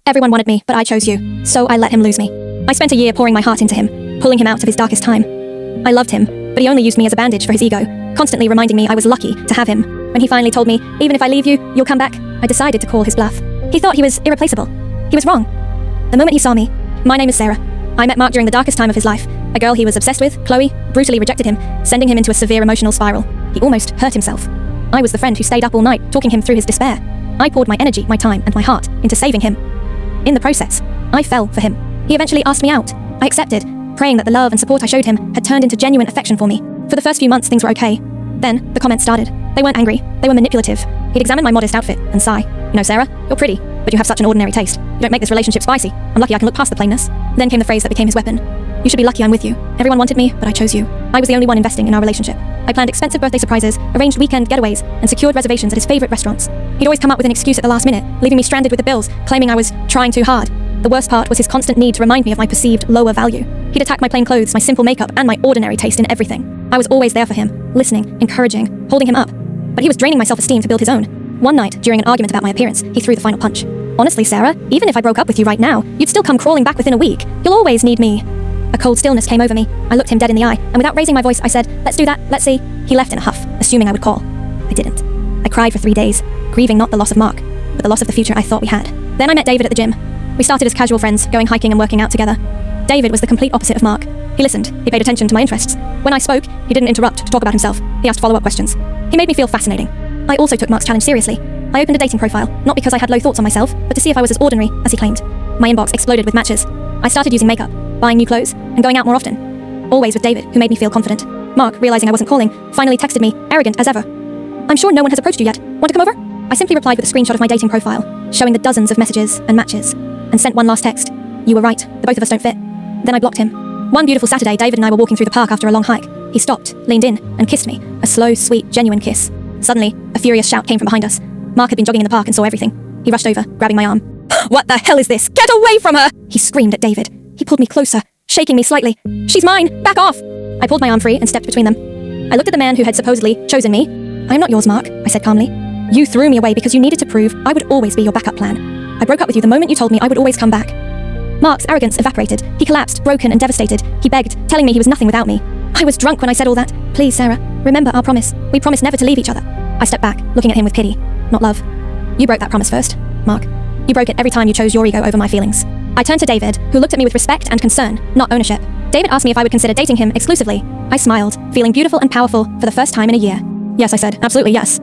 Everyone wanted me, but I chose you, so I let him lose me. I spent a year pouring my heart into him, pulling him out of his darkest time. I loved him, but he only used me as a bandage for his ego, constantly reminding me I was lucky to have him. When he finally told me, even if I leave you, you'll come back, I decided to call his bluff. He thought he was irreplaceable. He was wrong. The moment he saw me, my name is Sarah. I met Mark during the darkest time of his life. A girl he was obsessed with, Chloe, brutally rejected him, sending him into a severe emotional spiral. He almost hurt himself. I was the friend who stayed up all night, talking him through his despair. I poured my energy, my time, and my heart into saving him. In the process, I fell for him. He eventually asked me out. I accepted, praying that the love and support I showed him had turned into genuine affection for me. For the first few months, things were okay. Then, the comments started. They weren't angry, they were manipulative. He'd examine my modest outfit and sigh. You know, Sarah, you're pretty, but you have such an ordinary taste. You don't make this relationship spicy. I'm lucky I can look past the plainness. Then came the phrase that became his weapon. You should be lucky I'm with you. Everyone wanted me, but I chose you. I was the only one investing in our relationship. I planned expensive birthday surprises, arranged weekend getaways, and secured reservations at his favorite restaurants. He'd always come up with an excuse at the last minute, leaving me stranded with the bills, claiming I was trying too hard. The worst part was his constant need to remind me of my perceived lower value. He'd attack my plain clothes, my simple makeup, and my ordinary taste in everything. I was always there for him, listening, encouraging, holding him up. But he was draining my self-esteem to build his own. One night, during an argument about my appearance, he threw the final punch. Honestly, Sarah, even if I broke up with you right now, you'd still come crawling back within a week. You'll always need me. A cold stillness came over me. I looked him dead in the eye, and without raising my voice, I said, let's do that, let's see. He left in a huff, assuming I would call. I didn't. I cried for 3 days, grieving not the loss of Mark, but the loss of the future I thought we had. Then I met David at the gym. We started as casual friends, going hiking and working out together. David was the complete opposite of Mark. He listened, he paid attention to my interests. When I spoke, he didn't interrupt to talk about himself. He asked follow-up questions. He made me feel fascinating. I also took Mark's challenge seriously. I opened a dating profile, not because I had low thoughts on myself, but to see if I was as ordinary as he claimed. My inbox exploded with matches. I started using makeup, buying new clothes, and going out more often. Always with David, who made me feel confident. Mark, realizing I wasn't calling, finally texted me, arrogant as ever. I'm sure no one has approached you yet. Want to come over? I simply replied with a screenshot of my dating profile, showing the dozens of messages and matches, and sent one last text. You were right, the both of us don't fit. Then I blocked him. One beautiful Saturday, David and I were walking through the park after a long hike. He stopped, leaned in, and kissed me. A slow, sweet, genuine kiss. Suddenly, a furious shout came from behind us. Mark had been jogging in the park and saw everything. He rushed over, grabbing my arm. What the hell is this? Get away from her! He screamed at David. He pulled me closer, shaking me slightly. She's mine! Back off! I pulled my arm free and stepped between them. I looked at the man who had supposedly chosen me. I am not yours, Mark, I said calmly. You threw me away because you needed to prove I would always be your backup plan. I broke up with you the moment you told me I would always come back. Mark's arrogance evaporated. He collapsed, broken and devastated. He begged, telling me he was nothing without me. I was drunk when I said all that. Please, Sarah, remember our promise. We promised never to leave each other. I stepped back, looking at him with pity, not love. You broke that promise first, Mark. You broke it every time you chose your ego over my feelings. I turned to David, who looked at me with respect and concern, not ownership. David asked me if I would consider dating him exclusively. I smiled, feeling beautiful and powerful for the first time in a year. Yes, I said, absolutely yes.